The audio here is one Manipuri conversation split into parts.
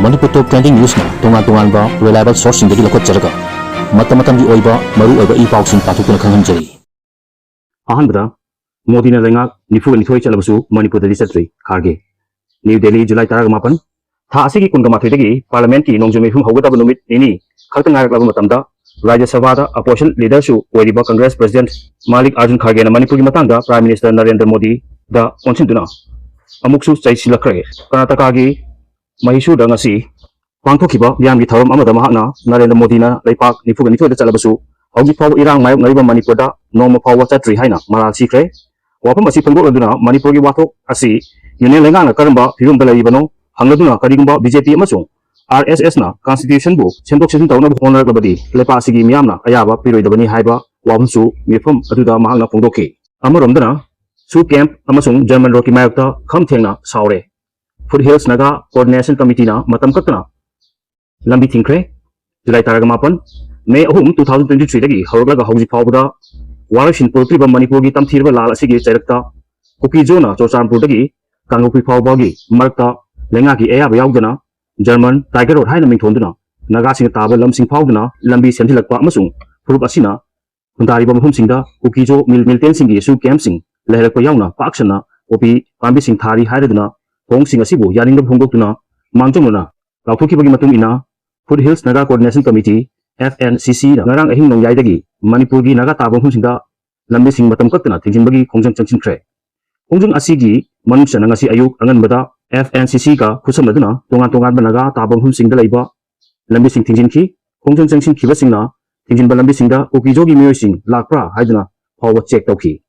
Manipur Top Trending News na tungan-tungan ba reliable source sing dagi lakot jaraga matam-matam gi oiba maru oiba i-paw sing patukuna khanghanjari. Ahanbada Modi na lenga nifu ni thoi chalabasu Manipur da disatri kharge New Delhi July 18 tha asigi kunga mathoi dagi parliament ki nongjomi hum hawgada numit ini khakta ngarak labu matamda Rajya Sabha da opposition leader su oiriba Congress President Malik Arjun Kharge na Manipur ki matangda Prime Minister Narendra Modi da konsintuna amuksu chaisilakre Karnataka gi Mahisu da ngasi pangthokiba yam gi tharam amada mahakna Narendra Modi na leipak nifu ni thoi da chalabasu haugi paw irang mayok ngariba Manipur da nongma pawa chatri haina maral sikre wapam asi phangdok aduna Manipur gi wathok asi union lenga na karamba phirum da leibano hangladuna karigumba BJP amasung RSS na constitution bu semdok sesin tawna honor labadi lepa asigi miyamna ayaba piroidabani haiba wabamsu mifam aduda mahakna phangdoki amaromdana su camp amasung German roki mayokta khamthengna saure Foothills Naga Coordination Committee na matam katna lambi thingkre July 18 May 2023 dagi hawrlaga hawji phawda warashin purtriba Manipur gi tamthirba lal asigi chairakta Kuki Zona Chochanpur dagi Kangrupi phawba gi markta lenga gi ayaba yaugdana German Tiger Road haina mingthonduna Naga sing taba lamsing phawduna lambi senthilakpa amasung furup asina hundariba mahum singda Kuki Jo milten singi su camp sing leherakpa yauna paksana opi pambi sing thari hairaduna Hong sing asibu yaning bhongdokuna mangjongna lauthoki bagi matung ina Foothills Naga Coordination Committee FNCC na ngarang ahing nong yaidagi Manipur gi naga tabang humsingda lambi sing matam katna thingjin bagi khongjang changsinkhre khongjang asigi manungsana ngasi ayuk anganbada FNCC ka khusamaduna tongan naga tabang humsingda leiba lambi sing thingjinki khongjang changsin khiba singna thingjin ba lambi singda Ukijo gi miyoi sing lakpra haiduna phawa check tawki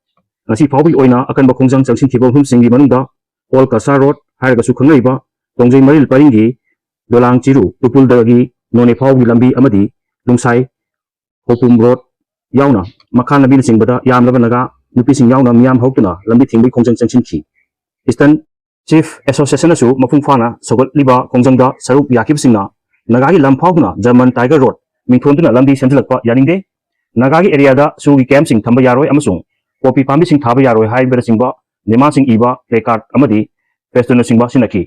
ngasi phawbi oina akan ba khongjang changsin khiba humsingi manungda All Kasa Road hairaga su khanglaiba tongjai maril paringi Dolang Chiru Tupul dagi none phawgi lambi amadi Lungsai Hopum Road yauna makhan labi singbada yamlaba naga nupi sing yauna miyam hawtuna lambi thingbi khongjang changsinki Eastern Chief Association asu mafung phana sogot liba khongjangda saruk yakib singna naga gi lam phawduna German Tiger Road mingthonduna lambi senthilakpa yaningde naga gi area da sugi camp sing thamba yaroi amasung popi pambi sing thaba yaroi haibera singba nema sing iba placard amadi festuna singba sinaki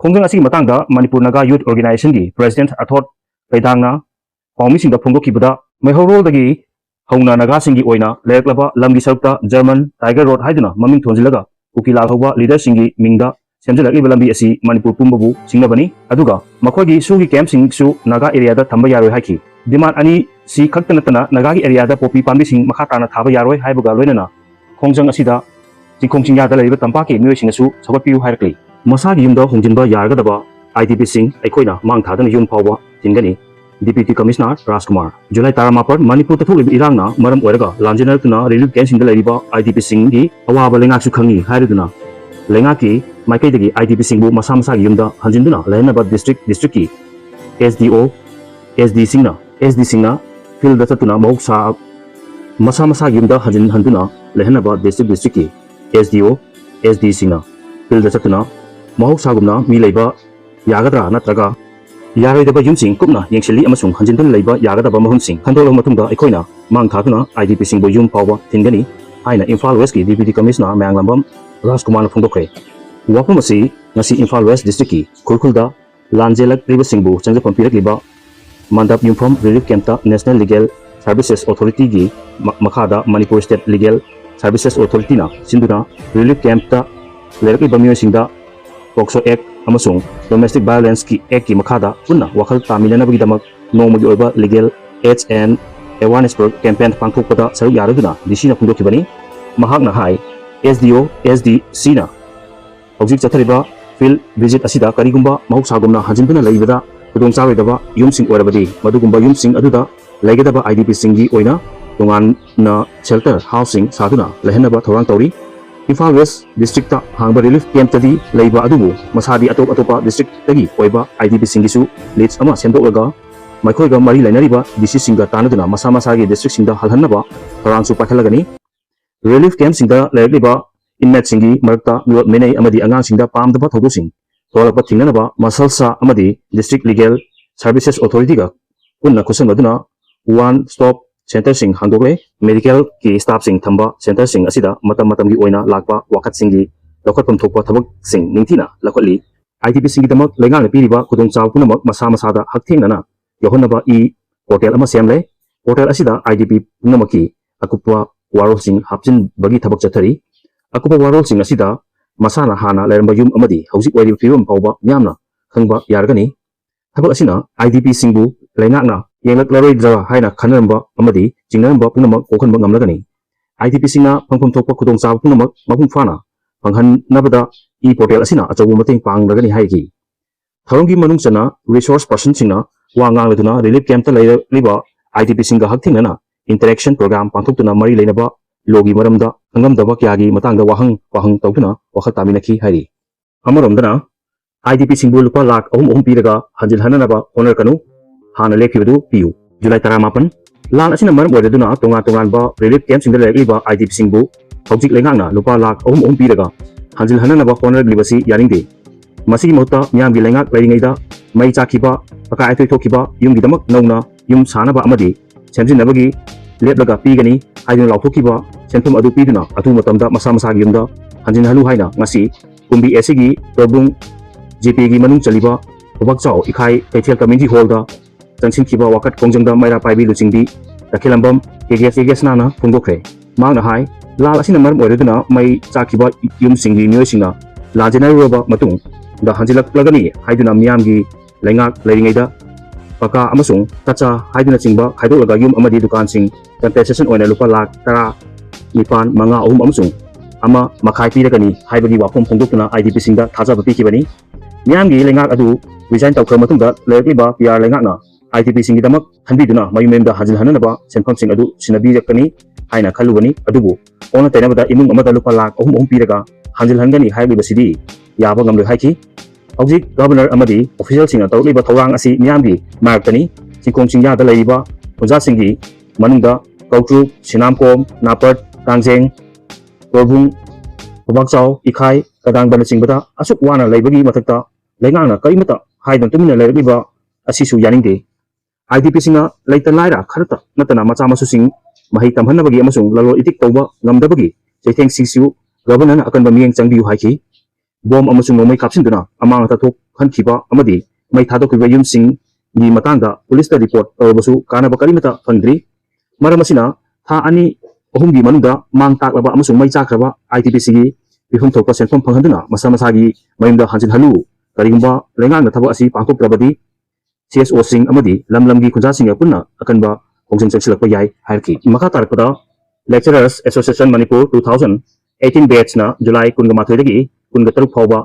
khongjang asigi matangda Manipur Naga Youth Organization gi President Athot Kaidangna Pawmi singda phongdokibada Maihorol dagi hauna naga singi oina leklaba lamgi sarukta German Tiger Road haiduna maming thonjilaga ukilal hoba leader singi mingda semjilakliba lambi asi Manipur pumbabu singnabani aduga makhogi sugi camp sing su naga area da thamba yaroi haiki demand ani si khaktanatana naga gi area da popi pambi sing makhatana thaba yaroi haibaga loinana khongjang asida jingkhongching yada leiba tampaki miyoi singasu sabatpiu hairakli masagi yumda hongjinba yargadaba IDP sing aikoina mang thadana yum phawba tingani Deputy Commissioner Rajkumar July 18 Manipur ta thulib irangna maram oiraga lanjinartuna relief camp singda leiba IDP sing gi awaba lenga su khangi hairaduna lenga ki maikai dagi IDP sing bu masa masa gi yumda hanjinduna lehnaba district ki SD singna field da tatuna mohsa masa masa gi yumda handuna lehnaba district ki SD singna field da tatuna mohsa gumna mi leiba yagadra natraga Yaroidaba yumsing kupna yengshili amasung hanjindan leiba yagadaba mahumsing khandolong matungda aikoina mang thaduna IDP sing bo yum phawba thingani haina Imphal West ki Deputy Commissioner Manglambam Rajkumar phongdokre wapam asi ngasi Imphal West District ki Khurkhulda Lanjelak riba singbu changjapam pirakliba mandap yumpham relief camp ta National Legal Services Authority gi makhada Manipur State Legal Services Authority na sinduna relief camp ta lerakliba miyoi singda POCSO Act amasung Domestic Violence ki Act ki makhada punna wakhal taminanabagi damak nongmagi oiba legal aids and awareness campaign pangthokpada saruk yaraduna DC na phungdokibani mahakna hai SDC na hojik chathariba field visit asida karigumba mahuksagumna hanjinduna leibada khudong charoidaba yumsing oirabadi madugumba yumsing aduda legadaba IDP singi oina tongan na shelter housing saduna lehenaba thorang tauri Imphal West District ta hangba relief camp tadi leiba adubu masadi atopa district tagi oiba IDP singisu leads ama sendokga maikhoi ga mari lainariba DC singa tanaduna masa gi district singda halhannaba thorangsu pakhalagani relief camp singda legliba inmate singi marakta miwat menei amadi angang singda pamdaba thodosing tholakpa thingnanaba masalsa amadi District Legal Services Authority ga punna khusangaduna one stop Center sing hangdokle medical ki staff sing thamba center sing asida matam gi oina lakpa wakat singi lokhat pam thokpa thabak sing ningthina lakholi IDP सिंगिदमक लेंगांग पीरिबा खुदोंचाव पुनमक मसा मसादा हकथेंगना यहोनबा ई पोर्टल अमा सेमले पोर्टल असिदा IDP पुनमकी अकुपवा वारोलसिंग हापचिन बगी थबक चथरी अकुपवा वारोलसिंग असिदा मसाना हाना लेरंबा युम अमदी हौजिक ओइरिब फिवम फावबा म्यामना खंगबा यारगनी थबक असिना IDP सिंगबु लेंगांगना येंगलक्लरोइद्रा हाइना खनरंबा अमदी चिंगनरंबा पुनमक कोखनबा ngamlagani IDP सिंगना फंगफम थोकपा खुदोंचाव पुनमक मपुंग फाना फंगहन नबदा ई पोर्टल असिना अचौबा मतेंग पांगलगनी हाइगी थौरंगी मनुंग चना रिसोर्स पर्सन सिंगना वा ngangluduna रिलीफ कैंप ता लेरिबा IDP सिंगा हकथिंगना इंटरेक्शन प्रोग्राम पांथोक्तुना मरी लेनबा लोगी मरमदा अंगमदबा क्यागी मतंगदा वाहंग तौतुना वखत तामिनखी हाइरी अमरोमदना IDP सिंगबु लुपा लाख अहुम पीरगा हंजिल हननबा होनर कनु हाना लेखिबदु पियु जुलाई 18 लान असिना मरम ओइदुना तोंगान रिलीफ कैंप सिंगदा लेरिबा IDP सिंगबु हौजिक लेंगांगना लुपा लाख अहुम पीरगा हंजिल हननबा होनर लिबसी यारिंगदे मसीगी मोता मियामगी लेंगाक लेरिङैदा मई चाखिबा अका आइथोइ थोखिबा युमगिदमक नौना युम सानबा अमदी सेमजिनबगी लेपलगा पीगनी हाइदुना लाउथोखिबा सेंफम अदु पीदुना अथु मतमदा मसा मसागी युमदा हंजिन हलु हाइना ngasi कुंबी एसीगी प्रबुंग जीपी गी मनुंग चलिबा बबकचाव इखाई कैथेल कम्युनिटी हॉल दा चंगसिनखिबा वाकत कोंजंगदा मैरा पाइबी लुचिंगबी रखेलंबम केगेस नाना फुंगोखरे मांगना हाई लाल असिना मरम ओइदुना मई चाखिबा युम सिंगी मियोसिंगा लाजेनारुबा मतुंग दा हंजिलक्लगनी हाइदुना मियामगी लेंगाक लेरिङैदा पका अमसुंग तचा हाइदुना चिंगबा खाइदोलगा युम अमदी दुकान सिंग कंपेसेशन ओइना लुपा लाख 10 निपान मंगा अहुम अमसुंग अमा मखाई पीरगनी हाइबगी वाफम फोंदोक्तुना IDP सिंगदा थाजाबा पीखिबनी मियामगी लेंगाक अदु रिजाइन तौखर मतुंगदा लेरिबा पिआर लेंगाकना IDP सिंगिदमक हनबीदुना मयुमेमदा हजिल हननबा सेंफम सिंग अदु सिनबीरकनी हाइना खलुबनी अदुबु ओना तैनबदा इमुंग अमदा लुपा लाख अहुम पीरगा हंजिल हनगनी हाइबीबसिदी याबा ngamle हाइखि हौजिक गवर्नर अमदी ऑफिशियल सिंग तौलिबा थौरांग असि मियामगी मारकतनी सिंकोंग चिंगयादा लेरिबा ओजा सिंगी मनुंगदा कौट्रु सिनामकोम नापट कांगजेंग तोरबुंग बबकचाव इखाई कदांगबन चिंगबदा असुक वाना लेबगी मथक्ता लेंगांगना करिमता हाइदन तुमिना लेरिबा असिसु यानिंगदे IDP सिंगा लेता लाइरा खरता नतना मचा मसुसिंग मही तमहनबगी अमसुंग ललो इतिक तौबा ngamdabagi चैथेंग सिंगसिउ गवर्नर अकनबा मियेंग चंगबियु हाइखि बॉम अमसुंग नोमै कापसिनदुना अमांग ताथोक खनखिबा अमदी मै थादोखिबा युमसिंग गी मतांगदा पुलिसता रिपोर्ट तौबसु कानबा करिमता फंद्री मरमसिना था अनि अहुमगी मनुदा मांग ताकलबा अमसुंग मै चाखरबा IDP सिगी बिफम थोकपा सेंफम फंगहंदुना मसा मसागी मयुमदा हंजिन हलु करिगुंबा लेंगांगना थबा असि पांथोक्तरबदी CSO सिंग अमदी लमलमगी खुजा सिंग पुन्ना अकनबा होंजन चंगसिलकपा याय हायरखि मखा तारकदा लेक्चरर्स एसोसिएशन मणिपुर 2018 बैच ना जुलाई 19 दगी 13 फाउबा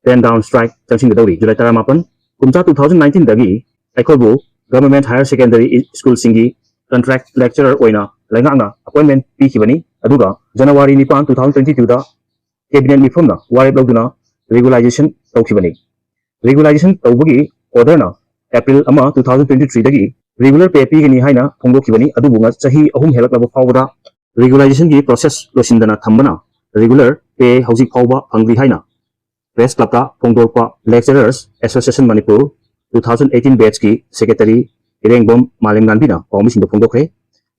पेन डाउन स्ट्राइक चंगसिंगदौरी जुलाई 18 कुमचा 2019 दगी अखोबु गवर्नमेंट हायर सेकेंडरी स्कूल सिंगी कॉन्ट्रैक्ट लेक्चरर ओइना लेंगांगना अपॉइंटमेंट पीखिबनी अदुगा जनवरी 9 2022 दा कैबिनेट मिफमना वारेप लौदुना रेगुलाइजेशन तौखिबनी रेगुलाइजेशन तौबगी ऑर्डरना एप्रिल 2023 दगी रेगुलर पे पीगनी हाइना फोंदोखिबनी अदुबुंगा चाही अहुम हेलकलबा फावदा रेगुलाइजेशन की प्रोसेस लोसिंदना थंबना रेगुलर पे हौजिक फावबा फंगरी हाइना प्रेस क्लब का फोंदोरपा लेक्चरर्स एसोसिएशन मणिपुर 2018 बैच की सेक्रेटरी इरेंगबम मालेमगानबीना पावमिसिंग फोंदोखरे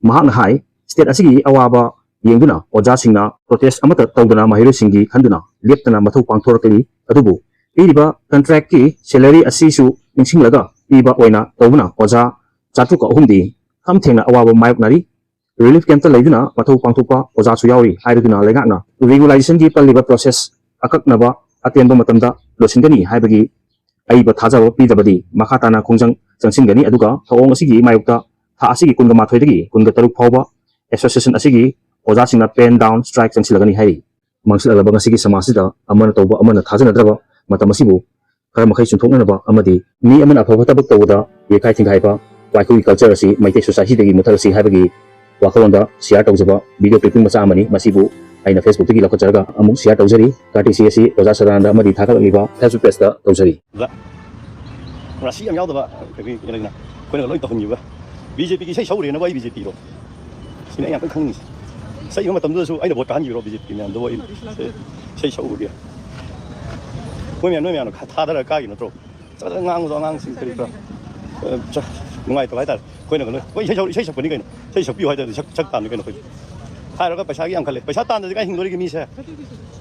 महाकना हाई स्टेट असिगी अवाबा येंगदुना ओजासिंगना प्रोटेस्ट अमता तौदना महिरुसिंगी खंदुना लेप्तना मथौ पांथोरकली अदुबु पीरिबा कॉन्ट्रैक्ट की सैलरी असिसु निंसिंगलगा पीबा ओइना तौबना ओजा चाटुका अहुमदी खमथेंगना अवाबा मायकनारी रिलीफ कैंप लेदुना मथौ पांथोपा ओजासु यावरी हाइदुना लेगाना रेगुलाइजेशन की पल्लिबा प्रोसेस अककनबा अतेंबा मतमदा लोसिंगनी हाइबगी अइबा थाजाबा पीदबदी मखाताना खोंजंग चंगसिंगनी अदुगा थौंग असिगी मायुक्ता था असिगी 19 दगी 23 फावबा एसोसिएशन असिगी ओजासिंगना पेन डाउन स्ट्राइक चंगसिलगनी हाइरी मंगसिलगबा ngasiगी समाजसिदा अमना तौबा अमना थाजनद्रबा मतमसिबु खर मखै चुनथोकनबा अमदी मी अमना अफबा तबक तौदा येखाइ थिंगाइबा वाइकुई कल्चर असि मैते सोसाइटी दगी मुथरसि हाइबगी वाखलोंदा शेयर तौजबा वीडियो क्लिपिंग मचा अमनी मसिबु आइना फेसबुक तगी लखचरगा अमुक शेयर तौजरी कार्टिसी असि ओजा सरानदा अमदी थाखललिबा फेसबुक पेज दा तौजरी राशि यम यावदबा कभी लेना कोइना लोइ तहनिबा BJP की सही सौरेना वाई BJP रो सिना याम खंगनि सही हो मतमदसु आइना भोट कान रो BJP म्याम दो सही सौरिया कोइ म्याम नो म्याम थादरा कागि नत्रो चला ngang सिंग करि प्र नुंगाइ तो हाइता कोइना गनो कोइ सही सपनि कइनो सही सपि हाइता सक तान कइनो कोइ हाइरगा पैसा की याम खले पैसा तान दे का हिंगोरी की मीसे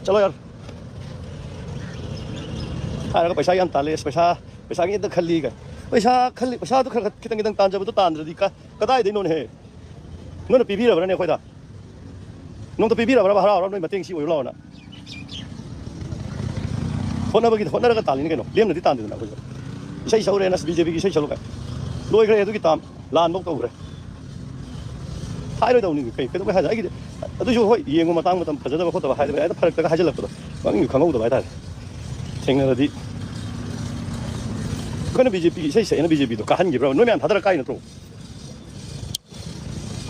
चलो यार ถ่ายแล้วก็ไปใช้ยันตาเลสไปใช้เงี้ยต้องคันลีกันไปใช้ต้องคิดตั้งตานจะเป็นตัวตานจะดีก็ได้ได้นู่นเฮ้นู่นปีเราเนี่ยค่อยด่านู่นตัวปีเราเราไม่มาเต็งชิวอยู่เราน่ะคนนั้นก็ตานนี่กันเนาะเลี้ยงหนึ่งที่ตานเดียวนะคุณใช้ชาวเรนัส BJP ใช้ชาวลูกกันรวยใครตัวกี่ตามลานนกตัวเลยท้ายเลยตัวนี้ใครก็ต้องไปหาไอ้กี่ตัวช่วยเยี่ยงมาตั้งมาทำประจันมาโคตรหายไปไอ้ตัวพาร์ทก็หายจะหลับตัวบางอย่างข้างนอกตัวไปได้เช่นนั้นดีคนนั้น BJP ใช่นะ BJP ตัวการเงินเราโน้มมันพัฒนาการนั่นตัว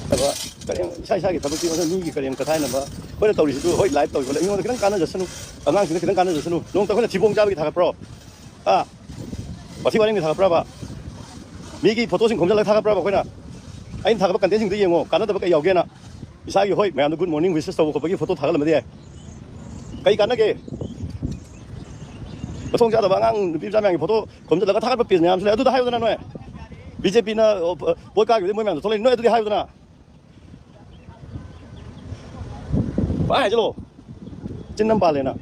แต่ว่าก็ยังใช่กี่ทำที่มันนี่ก็ยังกระทายนั่นว่าคนนั้นตัวนี้ตัวไลฟ์ตัวก็เลยยังคนนั้นการนั่นจะสนุกงานคนนั้นการนั่นจะสนุกน้องแต่คนนั้นที่วงจ้าไปทางกระเป๋าว่าที่วันนี้มีทางกระเป๋ามีกี่โฟโต้สิ่งผมจะเลยทางกระเป๋าคนน่ะไอ้ทางกระเป๋ากันเต้นสิ่งที่ยังงการนั่นแต่ว่าก็ยาวเกินอ่ะวิชาอยู่ห้อยแม่อันกูดมอร์นิ่งวิสต์ตัวเขาไปกี่โฟโต้ถ่ายกันมาดิไกลกันนะเก๋มาส่งจ้าแต่ว่างานพี่จ้าแม่งโฟโต้ผมจะแล้วก็ถ่ายกันไปเปลี่ยนงานแล้วดูได้ให้ตัวนั้นหน่อย BJP นะโวยกาอยู่ที่มือแม่ตัวเล่นน้อยดูได้ให้ตัวนั้นไปจ้าโลจินน้ำปลาเลยนะ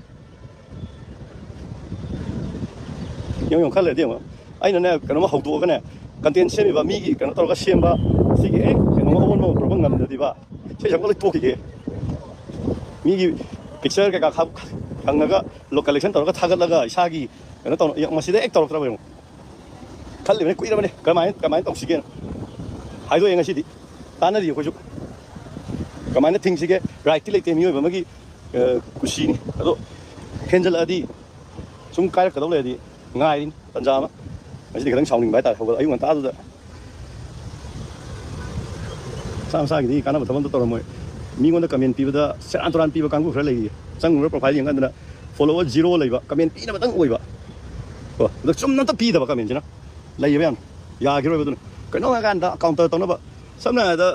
ยังขั้นเลยเดียวมั้งไอ้นั่นเนี่ยกันมาหกตัวกันเนี่ยกันเตียนเชื่อมแบบมีกี่กันตัวก็เชื่อมแบบสิ่งเอ๊ะกันมาวนมาประมาณนั้นเลยดีป่ะใช่ฉันก็เลยตัวกี่มีกี่พิกเซอร์กับครับกันก็โลเคชั่นตัวก็ทักกันแล้วก็ชากีกันตัวยังมาสิได้เอ็กตัวตัวไปมั้งขั้นเลยเนี่ยคุยแล้วมั้ยกันไม่ต้องสิเกนหายตัวเองก็สิดิตานนั่นดีกว่าจุกันไม่เนี่ยทิ้งสิเกไรที่เลยเต็มอยู่แบบเมื่อกี้กุชินี่แล้วเคนเจลอดีชุ่มกายก็ต้องเลยดีง่ายดิตันจามะไม่ใช่ก็ต้องชาวหนึ่งใบแต่เขาอายุมันตาตัวสามสายกี่การนั้นแบบทำตัวเราไม่มีคนที่คอมเมนต์ปีบเสร็จอันตรายปีบกังกูเขาเลยจังรูปโปรไฟล์อย่างนั้นนะ follower 0เลยบะคอมเมนต์ปีนั้นมันตั้งอวยบะแล้วชุ่มนั่นตั้งปีแต่บะคอมเมนต์ใช่ไหมเลยยังไงอยากกี่ร้อยบาทตัวก็น้องอาการตาคอมเตอร์ตัวนั้นบะสำนักแต่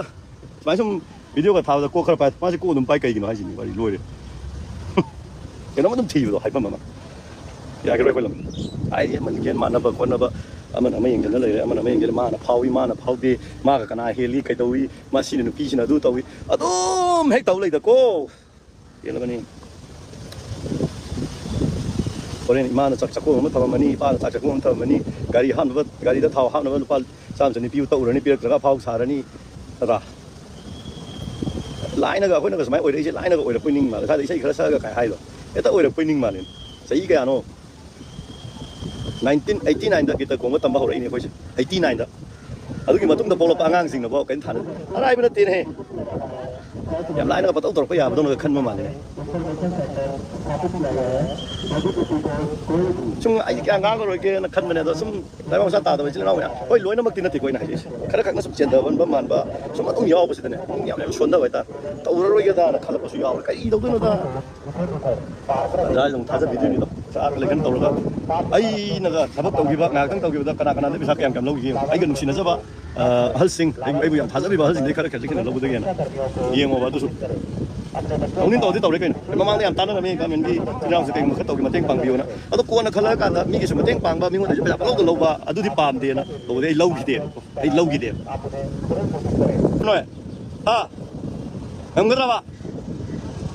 หมายถึงวิดีโอกับท้าวจะกู้เข้าไปมาจะกู้หนุ่มไปไกลกินหน่อยสิว่ารวยเลยก็น้องมันต้องทีบตัวให้ปั๊มมาอยากกี่ร้อยคนละไอ้มันเย็นมานะบะคนนะบะมันไม่ยังกันเลยมันไม่ยังกันมานะพาวิมานะพาวดีมากับกันไอเฮลี่ใครตัววิมาสินปีสินะดูตัววิอะตุ้มให้ตัวเลยตะโก้เห็นแล้วนี่คนนี้มานะจักกู้มันทำมันนี่ป้าจักกู้มันทำมันนี่การีหันวัดการีตะเท้าหันวัดป้าสามสิบนี่พิวตัวนี่พิวแล้วก็พาวสารนี่อะไรไลน์นะก็คนนั้นก็สมัยโอ้ยได้ใช่ไลน์นะก็โอ้ยได้ปุ่นิ่งมาถ้าได้ใช่คลาสก็ขายให้หรอแต่โอ้ยได้ปุ่นิ่งมาเลยใช่กี่อันโน่1989 dah kita kongga tambah orang ini kau 89 dah. Aduh kita matung dah pola pangang sing dah bawa kain tanah. Arai benar tin he. Yang lain apa tahu terus ya betul nak kan mana ni. Cuma ai kita ngang kalau kita nak kan mana dah sem. Tapi masa tak tahu macam mana ya. Oi luar nama tin nanti kau nak je. Kadang kadang sebab cendera ban ban ba. Cuma tu yau apa sih ni. Yang yang shonda baita. Tahu orang kita nak kalau pasal yau. Kai itu tu dah. Dah yang thasa video ni dah. Saat lagi kan tahu lah. Ai nak sebab tahu kita ngang tahu kita kena nanti bisa kiam lau gitu. Ai kan mesti nak sebab hal sing. Ai bukan thasa ni bahasa sing dia kadang kadang lau betul kan. Yang mau batu. Ông nên tàu thì tàu đấy kìa, mà mang đi ăn tan nó là mình cái mình đi nhau sự tình một cái tàu cái mà tiếng bằng biểu nè, ở đó quan là khơi cả là mình cái sự mà tiếng bằng ba mình muốn để cho bây giờ lâu từ lâu ba, ở đó thì bàn tiền nè, đồ đây lâu gì tiền, nói, em nghĩ ra ba,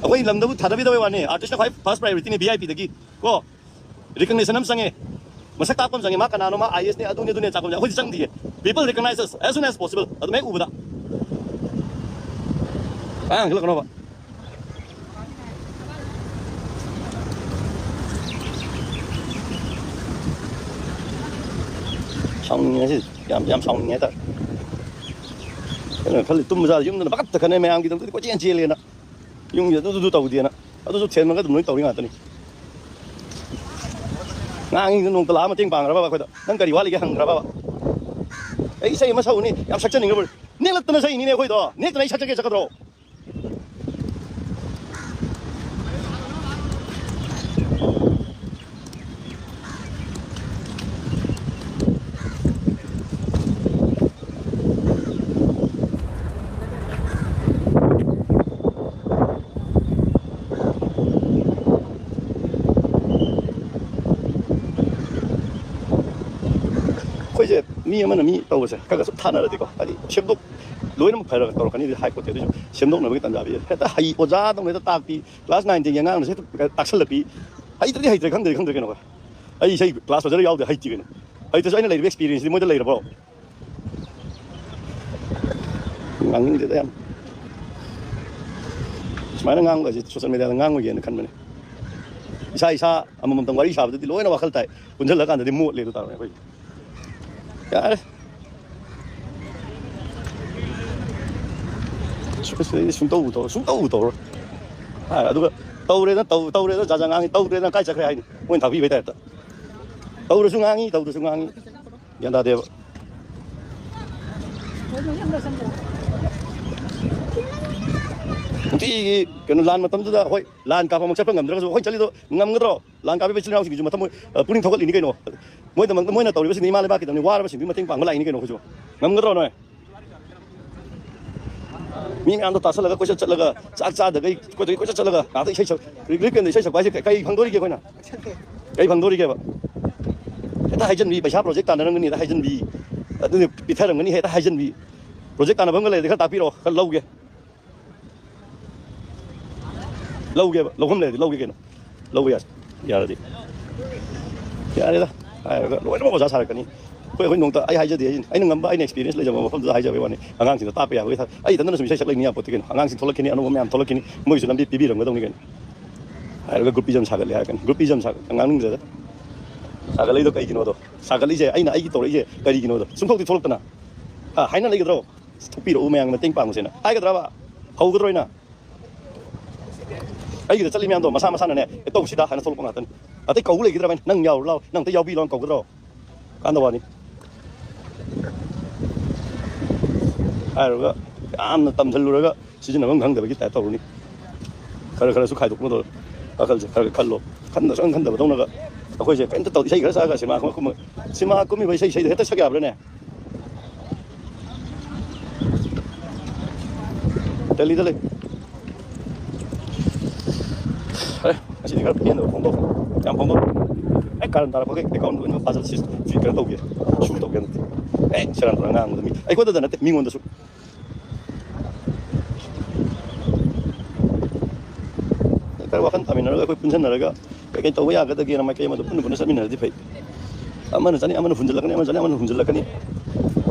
ở đây làm đâu thật là biết đâu vậy nè, artist nó phải first priority này VIP đấy cô, recognition năm sang mà sắc tạp con sang mà cái nào nó mà IS này, ở đây chắc cũng phải chẳng gì, people recognize us as soon as possible, ở đó mấy u đó, cái là cái nào xong như thế làm xong như thế cái này phải tung ra chúng nó bắt tất cả này mang cái东西có chuyện gì liền á dùng giờ tôi tàu tiền á tôi tiền mà cái tụi nó tàu đi ngàn tao này ngang cái nông tơ lá mà tiếng bằng ra bao vậy nâng cái gì quá đi cái hàng ra bao ấy xây mà sau này làm sắc chân này rồi nét là tao nó xây như này thôi đó nét tao này sắc chân cái sắc đóมีมันมีตัวเสียก็สุดท้ายนั่นแหละดีกว่าอันนี้เชื่อมต่อรวยน้ำพายเราตัวกันนี่หายหมดเลยด้วยเชื่อมต่อเนี่ยไม่ตันใจไปแต่หายโอจ้าต้องเลยตากปีคลาส9จริงยังงั้นเลยใช่ตักเฉลปีหายตัวที่หายใจข้างเดียวกันหน่อย ꯑꯩ ꯏꯁꯩ ꯀ꯭ꯂꯥꯁ ꯐꯖꯅ ꯌꯥꯎꯗꯦ ꯍꯩꯇꯦ ꯀꯩꯅꯣ ꯍꯩꯇꯁꯨ ꯑꯩꯅ ꯂꯩꯔꯤꯕ ꯑꯦꯛꯁꯄꯤꯔꯤꯌꯦꯟꯁꯇꯤ ꯃꯣꯏꯗ ꯂꯩꯔꯕꯣ ꯉꯥꯡꯅꯤꯡꯗꯦꯗ ꯌꯥꯝ ꯁꯨꯃꯥꯏꯅ ꯉꯥꯡꯕꯁꯦ ꯁꯣꯁꯦꯜ ꯃꯦꯗꯤꯌꯥꯗ ꯉꯥꯡꯉꯣꯏꯒꯦꯅ ꯈꯟꯕꯅꯦ ꯏꯁꯥ ꯑꯃꯃꯝꯇꯪ ꯋꯥꯔꯤ ꯁꯥꯕꯗꯗꯤ ꯂꯣꯏꯅ ꯋꯥꯈꯜ ꯇꯥꯏ ꯄꯨꯟꯁꯤꯜꯂꯀꯥꯟꯗꯗꯤ ꯃꯣꯠꯂꯦ ꯑꯗꯨ ꯇꯥꯔꯦ ꯑꯩꯈꯣꯏ ꯌꯥꯔꯦ ꯁꯨꯡꯇꯧ ꯇꯧꯔꯣꯏ ꯑꯗꯨꯒ ꯇꯧꯔꯦꯗ ꯖꯥꯖꯥ ꯉꯥꯡꯉꯤ ꯇꯧꯗ꯭ꯔꯦꯗꯅ ꯀꯥꯏ ꯆꯠꯈ꯭ꯔꯦ ꯍꯥꯏꯅꯤ ꯃꯣꯏꯅ ꯊꯥꯕꯤꯕꯩ ꯇꯥꯏꯞꯇ ꯇꯧꯔꯁꯨ ꯉꯥꯡꯉꯤ ꯇꯧꯗ꯭ꯔꯁꯨ ꯉꯥꯡꯉꯤ ꯒ꯭ꯌꯥꯟ ꯇꯥꯗꯦꯕ ꯅꯨꯡꯇꯤꯒꯤ ꯀꯩꯅꯣ ꯂꯥꯟ ꯃꯇꯝꯗꯨꯗ ꯍꯣꯏ ꯂꯥꯟ ꯀꯥꯞꯄꯃꯛ ꯆꯠꯄ ꯉꯝꯗ꯭ꯔꯒꯁꯨ ꯑꯩꯈꯣꯏ ꯆꯠꯂꯤꯗꯣ ꯉꯝꯒꯗ꯭ꯔꯣ ꯂꯥꯟ ꯀꯥꯞꯄꯤꯕ ꯏꯆꯤꯜ ꯏꯅꯥꯎꯁꯤꯡꯒꯤꯁꯨ ꯃꯇꯝ ꯄꯨꯛꯅꯤꯡ ꯊꯧꯒꯠꯂꯤꯅꯤ ꯀꯩꯅꯣ ꯃꯣꯏꯗꯃꯛꯇ ꯃꯣꯏꯅ ꯇꯧꯔꯤꯕꯁꯤꯡ ꯏꯃꯥ ꯂꯩꯕꯥꯛꯀꯤꯗꯃꯛ ꯋꯥꯔꯕꯁꯤꯡꯗꯨꯒꯤ ꯃꯇꯦꯡ ꯄꯥꯡꯕ ꯂꯥꯛꯏꯅꯤ ꯀꯩꯅꯣ ꯑꯩꯈꯣꯏꯁꯨ ꯉꯝꯒꯗ꯭ꯔꯣ ꯅꯣꯏ ꯃꯤ ꯃꯌꯥꯝꯗꯣ ꯇꯥꯁꯜꯂꯒ ꯀꯣꯏꯆꯠ ꯆꯠꯂꯒ ꯆꯥꯛ ꯆꯥꯗꯒꯩ ꯀꯣꯏꯆꯠ ꯆꯠꯂꯒ ꯉꯥꯛꯇ ꯏꯁꯩ ꯔꯤꯂꯤꯐ ꯏꯁꯩ ꯁꯛꯄ ꯍꯥꯏꯁꯦ ꯀꯩ ꯐꯪꯗꯣꯔꯤꯒꯦ ꯑꯩꯈꯣꯏꯅ ꯀꯩ ꯐꯪꯗꯣꯔꯤꯒꯦꯕ ꯍꯦꯛꯇ ꯍꯥꯏꯖꯟꯕꯤ ꯄꯩꯁꯥ ꯄ꯭ꯔꯣꯖꯦꯛ ꯇꯥꯟꯅꯔꯝꯒꯅꯤ ꯍꯦꯛꯇ ꯍꯥꯏꯖꯟꯕꯤ ꯑꯗꯨꯅꯤ ꯄꯤꯊꯔꯝꯒꯅꯤ ꯍꯦꯛꯇ ꯍꯥꯏꯖꯟꯕꯤ ꯄ꯭ꯔꯣꯖꯦꯛ ꯇꯥꯟꯅꯐꯝꯒ ꯂꯩꯔꯗꯤ ꯈꯔ ꯇꯥꯛꯄꯤꯔꯛꯑꯣ ꯈꯔ ꯂꯧꯒꯦꯕ ꯂꯧꯐꯝ ꯂꯩꯔꯗꯤ ꯂꯧꯒꯦ ꯀꯩꯅꯣ ꯂꯧꯕ ꯌꯥꯔꯗꯤ ꯌꯥꯔꯦꯗ ꯍꯥꯏꯔꯒ ꯂꯣꯏꯅꯃꯛ ꯑꯣꯖꯥ ꯁꯥꯔꯛꯀꯅꯤ ꯑꯩꯈꯣꯏ ꯅꯣꯡꯇ ꯑꯩ ꯍꯥꯏꯖꯗꯦ ꯑꯩꯅ ꯉꯝꯕ ꯑꯩꯅ ꯑꯦꯛꯁꯄꯤꯔꯤꯌꯦꯟꯁ ꯂꯩꯖꯕ ꯃꯐꯝꯗꯨꯗ ꯍꯥꯏꯖꯕꯩ ꯋꯥꯅꯤ ꯑꯉꯥꯡꯁꯤꯡꯗ ꯇꯥꯛꯄ ꯌꯥꯕꯒꯤ ꯑꯩ ꯏꯊꯟꯇꯅꯁꯨ ꯏꯁꯩ ꯁꯛ ꯂꯩꯅꯤ ꯌꯥꯄꯣꯠꯇꯦ ꯀꯩꯅꯣ ꯑꯉꯥꯡꯁꯤꯡ ꯊꯣꯛꯂꯛꯈꯤꯅꯤ ꯑꯅꯧꯕ ꯃꯌꯥꯝ ꯊꯣꯛꯂꯛꯈꯤꯅꯤ ꯃꯣꯏꯁꯨ ꯂꯝꯕꯤ ꯄꯤꯕꯤꯔꯝꯒꯗꯧꯅꯤ ꯀꯩꯅꯣ ꯍꯥꯏꯔꯒ ꯒ꯭ꯔꯨꯞꯄꯤꯖꯝ ꯁꯥꯒꯠꯂꯦ ꯍꯥꯏꯔꯒꯅꯤ ꯒ꯭ꯔꯨꯞꯄꯤꯖꯝ ꯉꯥꯡꯅꯤꯡꯗ꯭ꯔꯦꯗ ꯁꯥꯒꯠꯂꯛꯏꯗꯣ ꯀꯩꯒꯤꯅꯣꯗꯣ ꯁꯥꯒꯠꯂꯤꯁꯦ ꯑꯩꯒꯤ ꯇꯧꯔꯛꯏꯁꯦ ꯀꯔꯤꯒꯤꯅꯣꯗꯣ ꯁꯨꯡꯊꯣꯛꯇꯤ ꯊꯣꯛꯂꯛꯇꯅ ꯍꯥꯏꯅ ꯂꯩꯒꯗ꯭ꯔꯣ ꯊꯣꯛꯄꯤꯔꯛꯎ ꯃꯌꯥꯝꯒꯤ ꯃꯇꯦꯡ ꯄꯥꯡꯉꯨꯁꯦꯅ ꯍꯥꯏꯒꯗ꯭ꯔꯕ ꯍꯧꯒꯗ꯭ꯔꯣꯏꯅ ꯑꯩꯒꯤꯗ ꯆꯠꯂꯤ ꯃꯌꯥꯝꯗꯣ ꯃꯁꯥ ꯃꯁꯥꯅꯅꯦ ꯇꯧꯁꯤꯗ ꯍꯥꯏꯅ ꯊꯣꯛꯂꯛꯄ ꯉꯥꯛꯇꯅꯤ ꯑꯇꯩ ꯀꯧꯕ ꯂꯩꯒꯗ꯭ꯔꯥ ꯅꯪ ꯌꯥꯎꯔꯨ ꯂꯥꯎ ꯅꯪ ꯑꯝꯇ ꯌꯥꯎꯕꯤ ꯂꯥꯎ ꯀꯧꯒꯗ꯭ꯔꯣ ꯀꯥꯟꯗ ꯋꯥꯅꯤ ꯍꯥꯏꯔꯒ ꯌꯥꯝꯅ ꯇꯝꯁꯤꯜꯂꯨꯔꯒ ꯁꯤꯖꯤꯟꯅꯐꯝ ꯈꯪꯗꯕꯒꯤ ꯇꯥꯏꯞ ꯇꯧꯔꯨꯅꯤ ꯈꯔꯁꯨ ꯈꯥꯏꯗꯣꯛꯅꯗꯣ ꯋꯥꯈꯜꯁꯦ ꯈꯔ ꯈꯜꯂꯣ ꯁꯨꯡꯈꯟ ꯈꯟꯗꯕꯗꯧꯅꯒ ꯑꯩꯈꯣꯏꯁꯦ ꯀꯩꯝꯇ ꯇꯧꯗꯦ ꯏꯁꯩ ꯈꯔ ꯁꯛꯑꯒ ꯁꯤꯃꯥ ꯀꯨꯝꯃꯤꯕ ꯏꯁꯩꯗꯣ ꯍꯦꯛꯇ ꯁꯛ ꯌꯥꯕ꯭ꯔꯥꯅꯦ ꯗꯦꯜꯂꯤꯗ ꯂꯩ ꯑꯁꯤꯗꯤ ꯈꯔ ꯄꯦꯟꯗꯕ ꯐꯣꯡꯗꯣꯛ ꯌꯥꯝ ꯐꯣꯡꯗꯣꯛ ꯀꯥꯔꯟ ꯇꯥꯔꯛꯄꯒꯩ ꯑꯦꯀꯥꯎꯟ ꯂꯣꯏꯅꯃꯛ ꯐꯥꯖꯜ ꯀꯩꯅꯣ ꯇꯧꯒꯦ ꯁꯨ ꯇꯧꯒꯦ ꯅꯠꯇꯦ ꯁꯦꯔꯥꯟ ꯇꯨꯔꯥꯟ ꯉꯥꯡꯕꯗ ꯃꯤ ꯑꯩꯈꯣꯏꯗꯗ ꯅꯠꯇꯦ ꯃꯤꯉꯣꯟꯗꯁꯨ ꯈꯔ ꯋꯥꯈꯜ ꯇꯥꯃꯤꯟꯅꯔꯒ ꯑꯩꯈꯣꯏ ꯄꯨꯟꯁꯤꯟꯅꯔꯒ ꯀꯩꯀꯩ ꯇꯧꯕ ꯌꯥꯒꯗꯒꯦꯅ ꯃꯥꯏꯀꯩ ꯑꯃꯗ ꯄꯨꯟꯅ ꯆꯠꯃꯤꯟꯅꯔꯗꯤ ꯐꯩ ꯑꯃꯅ ꯆꯠꯅꯤ ꯑꯃꯅ ꯍꯨꯟꯖꯤꯜꯂꯛꯀꯅꯤ ꯑꯃꯅ ꯆꯠꯅꯤ ꯑꯃꯅ ꯍꯨꯟꯖꯤꯜꯂꯛꯀꯅꯤ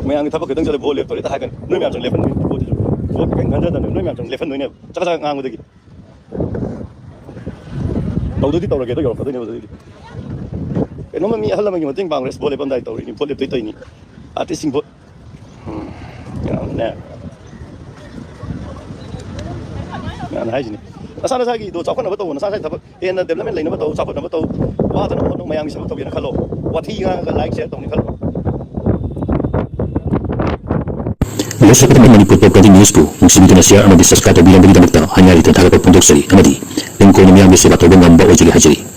ꯃꯌꯥꯝꯒꯤ ꯊꯕꯛ ꯈꯤꯇꯪ ꯆꯠꯂꯦ ꯕꯣꯜ ꯂꯦꯞꯇꯣꯔꯦ ꯍꯥꯏꯒꯅꯤ ꯅꯣꯏ ꯃꯌꯥꯝ ꯆꯪ ꯂꯦꯞꯍꯟꯗꯣꯏꯅꯤ ꯕꯣꯜꯁꯤꯁꯨ ꯕꯣꯜ ꯀꯩꯝ ꯈꯟꯖꯗꯕꯅꯤ ꯅꯣꯏ ꯃꯌꯥꯝ ꯆꯪ ꯂꯦꯞꯍꯟꯗꯣꯏꯅꯦꯕ ꯆꯀ ꯉꯥꯡꯕꯗꯒꯤ ꯇꯧꯗꯣꯏꯗꯤ ꯇꯧꯔꯒꯦꯗꯣ ꯌꯧꯔꯛꯀꯗꯣꯏꯅꯦꯕ ꯑꯗꯨꯗꯤ ꯀꯩꯅꯣꯝꯃ ꯃꯤ ꯑꯍꯜ ꯂꯃꯟꯒꯤ ꯃꯇꯦꯡ ꯄꯥꯡꯈ꯭ꯔꯦ ꯕꯣꯜ ꯂꯦꯞꯄꯝꯗꯥꯏ ꯇꯧꯔꯤꯅꯤ ꯕꯣꯜ ꯂꯦꯞꯇꯣꯏ ꯇꯧꯔꯤꯅꯤ ꯑꯥꯔꯇꯤꯁꯁꯤꯡ ꯕꯣꯜ ꯌꯥꯝꯅꯦ ꯃꯌꯥꯝꯅ ꯍꯥꯏꯁꯤꯅꯤ ꯅꯁꯥ ꯅꯁꯥꯒꯤꯗꯣ ꯆꯥꯎꯈꯠꯅꯕ ꯇꯧꯕ ꯅꯁꯥ ꯅꯁꯥꯒꯤ ꯊꯕꯛ ꯍꯦꯟꯅ ꯗꯦꯕꯂꯞꯃꯦꯟ ꯂꯩꯅꯕ ꯇꯧ ꯆꯥꯎꯈꯠꯅꯕ ꯇꯧ ꯋꯥꯗꯅ ꯍꯣꯠꯅꯧ ꯃꯌꯥꯝꯒꯤ ꯁꯕꯛ ꯇꯧꯒꯦꯅ ꯈꯜꯂꯣ ꯋꯥꯊꯤ ꯉꯥꯡꯉꯒ ꯂꯥꯏꯛ ꯁꯦꯌꯔ ꯇꯧꯅꯤ ꯈꯜꯂꯣ ꯂꯣꯏꯁꯤꯜꯂꯛꯄꯗ ꯃꯅꯤꯄꯨꯔ ꯄꯣꯠꯀꯤ ꯅ꯭ꯌꯨꯁꯄꯨ ꯅꯨꯡꯁꯤꯕꯤꯗꯨꯅ ꯁꯤꯌꯔ ꯑꯃꯗꯤ ꯁꯕꯁꯀ꯭ꯔꯥꯏꯕ ꯇꯧꯕꯤꯔꯝꯕꯒꯤꯗꯃꯛꯇ ꯍꯥꯏꯅꯔꯤ ꯊꯥꯒꯠꯄ ꯐꯣꯡꯗꯣꯛꯆꯔꯤ ꯑꯃꯗꯤ ꯂꯤꯡ ꯀꯣꯏꯅ ꯃꯤꯌꯥꯝꯒꯤ ꯁꯦꯕꯥ ꯇꯧꯕ ꯉꯝꯕ ꯑꯣꯏꯖꯒꯦ ꯍꯥꯏꯖꯔꯤ